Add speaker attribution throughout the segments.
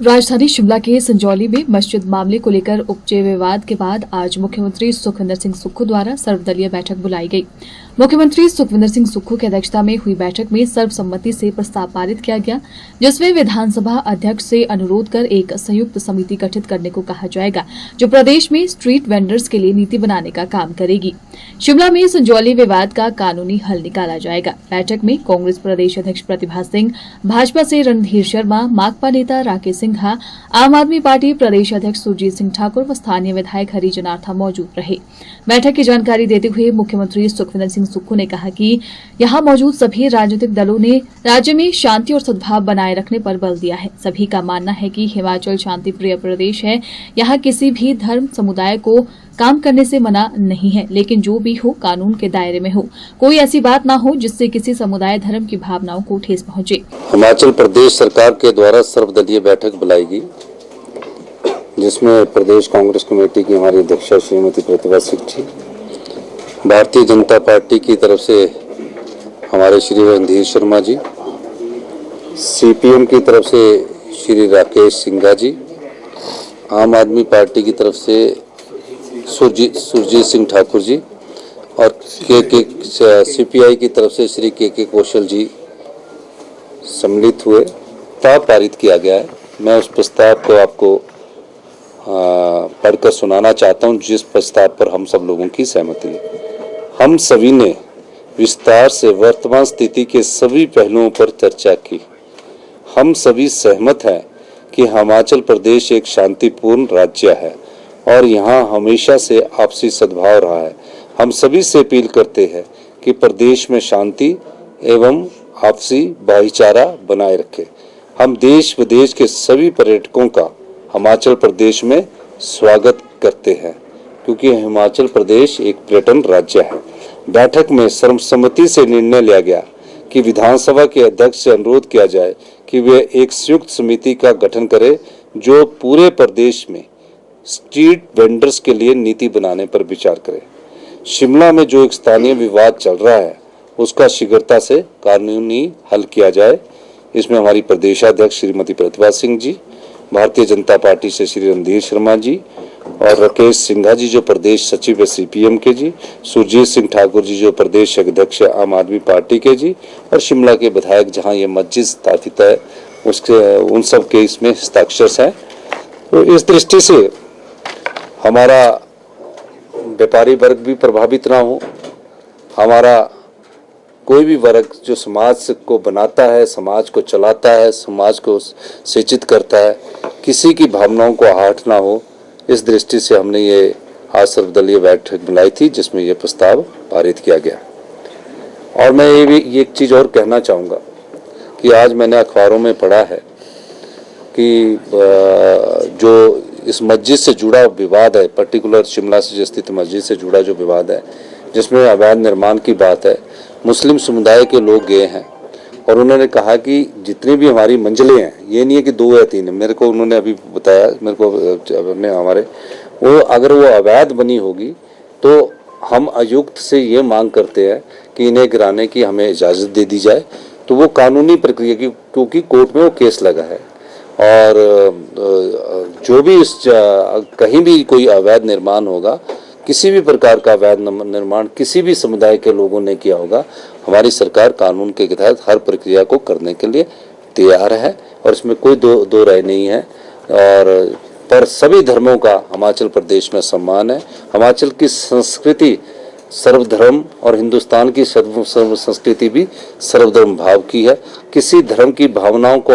Speaker 1: राजधानी शिमला के संजौली में मस्जिद मामले को लेकर उपजे विवाद के बाद आज मुख्यमंत्री सुखविंदर सिंह सुक्खू द्वारा सर्वदलीय बैठक बुलाई गई। मुख्यमंत्री सुखविंदर सिंह सुक्खू की अध्यक्षता में हुई बैठक में सर्वसम्मति से प्रस्ताव पारित किया गया, जिसमें विधानसभा अध्यक्ष से अनुरोध कर एक संयुक्त समिति गठित करने को कहा जाएगा, जो प्रदेश में स्ट्रीट वेंडर्स के लिए नीति बनाने का काम करेगी। शिमला में संजौली विवाद का कानूनी हल निकाला जाएगा। बैठक में कांग्रेस प्रदेश अध्यक्ष प्रतिभा सिंह, भाजपा से रणधीर शर्मा, माकपा नेता राकेश सिंघा, आम आदमी पार्टी प्रदेश अध्यक्ष सुरजीत सिंह ठाकुर व स्थानीय विधायक हरि जनार्था मौजूद रहे। बैठक की जानकारी देते हुए मुख्यमंत्री सुखविंदर सिंह सुक्खू ने कहा कि यहां मौजूद सभी राजनीतिक दलों ने राज्य में शांति और सद्भाव बनाए रखने पर बल दिया है। सभी का मानना है कि हिमाचल शांति प्रिय प्रदेश है। यहां किसी भी धर्म समुदाय को काम करने से मना नहीं है, लेकिन जो भी हो कानून के दायरे में हो। कोई ऐसी बात ना हो जिससे किसी समुदाय धर्म की भावनाओं को ठेस पहुंचे।
Speaker 2: हिमाचल प्रदेश सरकार के द्वारा सर्वदलीय बैठक बुलाई गई, जिसमें प्रदेश कांग्रेस कमेटी की हमारी अध्यक्षा श्रीमती प्रतिभा सिंह जी, भारतीय जनता पार्टी की तरफ से हमारे श्री रणधीर शर्मा जी, सीपीएम की तरफ से श्री राकेश सिंघा जी, आम आदमी पार्टी की तरफ से सुरजीत सिंह ठाकुर जी और सीपीआई की तरफ से श्री के कौशल जी सम्मिलित हुए। प्रस्ताव पारित किया गया है। मैं उस प्रस्ताव को आपको पढ़कर सुनाना चाहता हूं, जिस प्रस्ताव पर हम सब लोगों की सहमति है। हम सभी ने विस्तार से वर्तमान स्थिति के सभी पहलुओं पर चर्चा की। हम सभी सहमत हैं कि हिमाचल प्रदेश एक शांतिपूर्ण राज्य है और यहाँ हमेशा से आपसी सद्भाव रहा है। हम सभी से अपील करते हैं कि प्रदेश में शांति एवं आपसी भाईचारा बनाए रखें। हम देश विदेश के सभी पर्यटकों का हिमाचल प्रदेश में स्वागत करते हैं, क्योंकि हिमाचल प्रदेश एक पर्यटन राज्य है। बैठक में सर्वसम्मति से निर्णय लिया गया कि विधानसभा के अध्यक्ष से अनुरोध किया जाए कि वे एक संयुक्त समिति का गठन करें, जो पूरे प्रदेश में स्ट्रीट वेंडर्स के लिए नीति बनाने पर विचार करें। शिमला में जो एक स्थानीय विवाद चल रहा है, उसका शीघ्रता से कानूनी हल किया जाए। इसमें हमारी प्रदेशाध्यक्ष श्रीमती प्रतिभा सिंह जी, भारतीय जनता पार्टी से श्री रणधीर शर्मा जी और राकेश सिंघा जी जो प्रदेश सचिव है सीपीएम के जी, सुरजीत सिंह ठाकुर जी जो प्रदेश अध्यक्ष आम आदमी पार्टी के जी, और शिमला के विधायक जहां ये मस्जिद स्थापित है उसके उन सब के इसमें हस्ताक्षर हैं। तो इस दृष्टि से हमारा व्यापारी वर्ग भी प्रभावित ना हो, हमारा कोई भी वर्ग जो समाज को बनाता है, समाज को चलाता है, समाज को शिक्षित करता है, किसी की भावनाओं को आहट ना हो, इस दृष्टि से हमने ये आज सर्वदलीय बैठक बुलाई थी, जिसमें ये प्रस्ताव पारित किया गया। और मैं ये भी एक चीज़ और कहना चाहूँगा कि आज मैंने अखबारों में पढ़ा है कि जो इस मस्जिद से जुड़ा विवाद है, पर्टिकुलर शिमला से स्थित मस्जिद से जुड़ा जो विवाद है, जिसमें अवैध निर्माण की बात है, मुस्लिम समुदाय के लोग गए हैं और उन्होंने कहा कि जितनी भी हमारी मंजिलें हैं, ये नहीं है कि 2 या 3 है, मेरे को उन्होंने अभी बताया, मेरे को हमारे वो अगर वो अवैध बनी होगी तो हम आयुक्त से ये मांग करते हैं कि इन्हें गिराने की हमें इजाज़त दे दी जाए। तो वो कानूनी प्रक्रिया की, क्योंकि कोर्ट में वो केस लगा है और जो भी कहीं भी कोई अवैध निर्माण होगा, किसी भी प्रकार का अवैध निर्माण किसी भी समुदाय के लोगों ने किया होगा, हमारी सरकार कानून के तहत हर प्रक्रिया को करने के लिए तैयार है और इसमें कोई दो राय नहीं है। और पर सभी धर्मों का हिमाचल प्रदेश में सम्मान है। हिमाचल की संस्कृति सर्वधर्म और हिंदुस्तान की सर्व संस्कृति भी सर्वधर्म भाव की है। किसी धर्म की भावनाओं को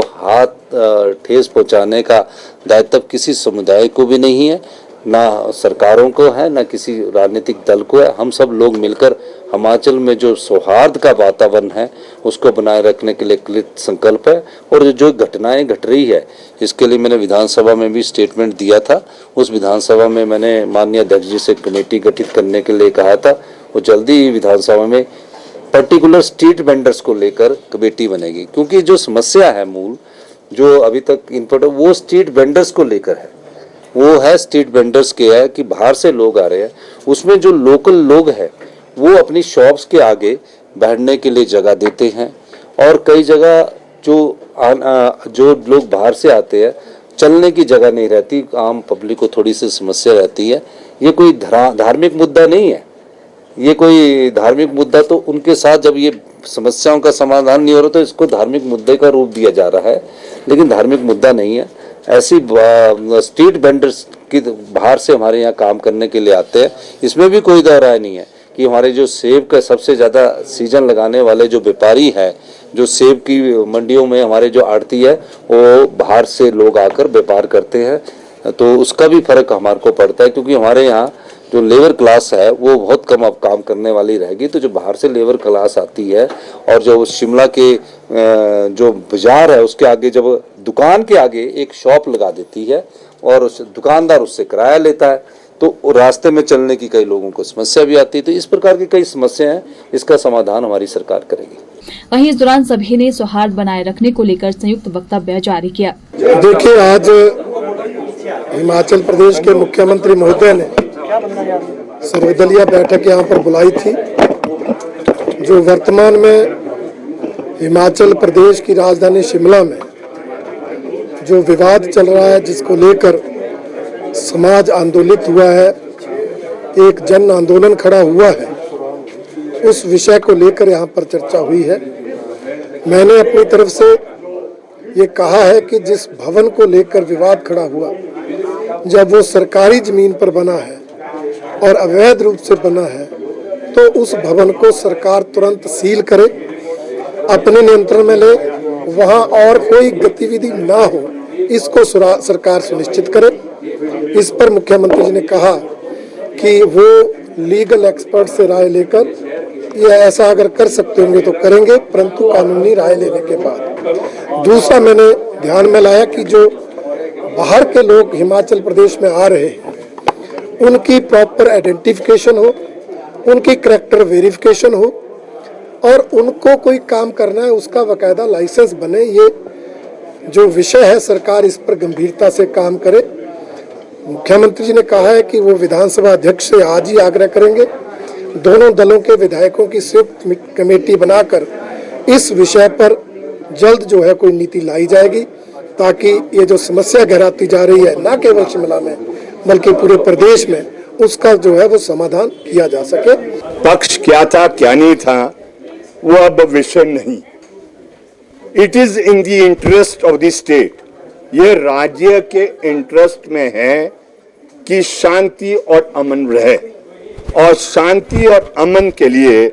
Speaker 2: ठेस पहुंचाने का दायित्व किसी समुदाय को भी नहीं है, ना सरकारों को है, ना किसी राजनीतिक दल को है। हम सब लोग मिलकर हिमाचल में जो सौहार्द का वातावरण है उसको बनाए रखने के लिए कृत संकल्प है। और जो घटनाएं घट रही है, इसके लिए मैंने विधानसभा में भी स्टेटमेंट दिया था। उस विधानसभा में मैंने माननीय अध्यक्ष जी से कमेटी गठित करने के लिए कहा था। वो जल्दी ही विधानसभा में पर्टिकुलर स्ट्रीट वेंडर्स को लेकर कमेटी बनेगी, क्योंकि जो समस्या है मूल जो अभी तक इनपुट वो स्ट्रीट वेंडर्स को लेकर है। वो है स्ट्रीट वेंडर्स के है कि बाहर से लोग आ रहे हैं, उसमें जो लोकल लोग हैं वो अपनी शॉप्स के आगे बैठने के लिए जगह देते हैं और कई जगह जो लोग बाहर से आते हैं चलने की जगह नहीं रहती, आम पब्लिक को थोड़ी सी समस्या रहती है। ये कोई धार्मिक मुद्दा नहीं है, ये कोई धार्मिक मुद्दा तो उनके साथ जब ये समस्याओं का समाधान नहीं हो रहा तो इसको धार्मिक मुद्दे का रूप दिया जा रहा है, लेकिन धार्मिक मुद्दा नहीं है। ऐसी स्ट्रीट वेंडर्स की बाहर से हमारे यहाँ काम करने के लिए आते हैं, इसमें भी कोई दो राय नहीं है कि हमारे जो सेब का सबसे ज़्यादा सीजन लगाने वाले जो व्यापारी हैं, जो सेब की मंडियों में हमारे जो आड़ती है, वो बाहर से लोग आकर व्यापार करते हैं, तो उसका भी फर्क हमारे को पड़ता है, क्योंकि हमारे यहाँ जो लेबर क्लास है वो बहुत कम अब काम करने वाली रहेगी। तो जो बाहर से लेबर क्लास आती है और जो शिमला के जो बाजार है उसके आगे जब दुकान के आगे एक शॉप लगा देती है और उस दुकानदार उससे किराया लेता है, तो रास्ते में चलने की कई लोगों को समस्या भी आती है। तो इस प्रकार की कई समस्याएं हैं, इसका समाधान हमारी सरकार करेगी।
Speaker 1: वहीं इस दौरान सभी ने सौहार्द बनाए रखने को लेकर संयुक्त वक्तव्य जारी किया।
Speaker 3: देखिए, आज हिमाचल प्रदेश के मुख्यमंत्री महोदय ने सर्वदलीय बैठक यहाँ पर बुलाई थी। जो वर्तमान में हिमाचल प्रदेश की राजधानी शिमला में जो विवाद चल रहा है, जिसको लेकर समाज आंदोलित हुआ है, एक जन आंदोलन खड़ा हुआ है, उस विषय को लेकर यहाँ पर चर्चा हुई है। मैंने अपनी तरफ से ये कहा है कि जिस भवन को लेकर विवाद खड़ा हुआ, जब वो सरकारी जमीन पर बना है और अवैध रूप से बना है, तो उस भवन को सरकार तुरंत सील करे, अपने नियंत्रण में ले, वहाँ और कोई गतिविधि ना हो, इसको सरकार सुनिश्चित करे। इस पर मुख्यमंत्री जी ने कहा कि वो लीगल एक्सपर्ट से राय लेकर ये ऐसा अगर कर सकते होंगे तो करेंगे, परंतु कानूनी राय लेने के बाद। दूसरा मैंने ध्यान में लाया कि जो बाहर के लोग हिमाचल प्रदेश में आ रहे हैं, उनकी प्रॉपर आइडेंटिफिकेशन हो, उनकी करैक्टर वेरिफिकेशन हो और उनको कोई काम करना है उसका बाकायदा लाइसेंस बने। ये जो विषय है, सरकार इस पर गंभीरता से काम करे। मुख्यमंत्री जी ने कहा है कि वो विधानसभा अध्यक्ष से आज ही आग्रह करेंगे, दोनों दलों के विधायकों की संयुक्त कमेटी बनाकर इस विषय पर जल्द जो है कोई नीति लाई जाएगी, ताकि ये जो समस्या गहराती जा रही है, न केवल शिमला में बल्कि पूरे प्रदेश में, उसका जो है वो समाधान किया जा सके।
Speaker 4: पक्ष क्या था क्या नहीं था वो अब विषय नहीं। It is in the interest of the state, ये राज्य के इंटरेस्ट में है कि शांति और अमन रहे, और शांति और अमन के लिए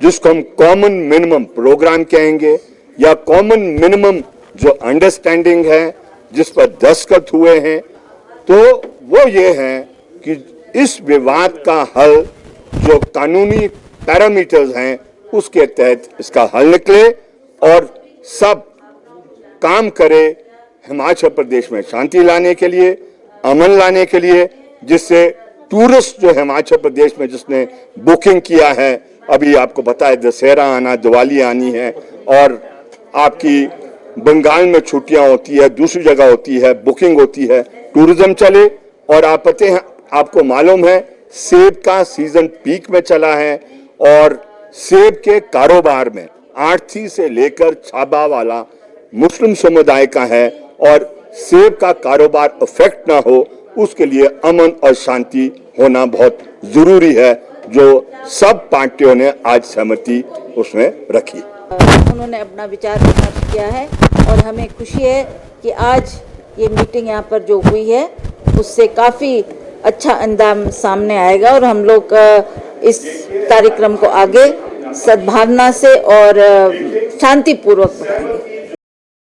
Speaker 4: जिसको हम कॉमन मिनिमम प्रोग्राम कहेंगे या कॉमन मिनिमम जो अंडरस्टैंडिंग है, जिस पर दस्तखत हुए हैं, तो वो ये है कि इस विवाद का हल जो कानूनी पैरामीटर्स हैं उसके तहत इसका हल निकले और सब काम करे हिमाचल प्रदेश में शांति लाने के लिए, अमन लाने के लिए, जिससे टूरिस्ट जो हिमाचल प्रदेश में जिसने बुकिंग किया है, अभी आपको पता है दशहरा आना, दिवाली आनी है और आपकी बंगाल में छुट्टियां होती है, दूसरी जगह होती है, बुकिंग होती है, टूरिज्म चले। और आप पते हैं, आपको मालूम है सेब का सीजन पीक में चला है और सेब के कारोबार में आरती से लेकर छाबा वाला मुस्लिम समुदाय का है, और सेब का कारोबार अफेक्ट ना हो उसके लिए अमन और शांति होना बहुत जरूरी है, जो सब पार्टियों ने आज सहमति उसमें रखी।
Speaker 5: उन्होंने अपना विचार व्यक्त किया है और हमें खुशी है कि आज ये मीटिंग यहाँ पर जो हुई है उससे काफ़ी अच्छा अंजाम सामने आएगा और हम लोग इस कार्यक्रम को आगे सद्भावना से और शांतिपूर्वक बढ़ाएंगे।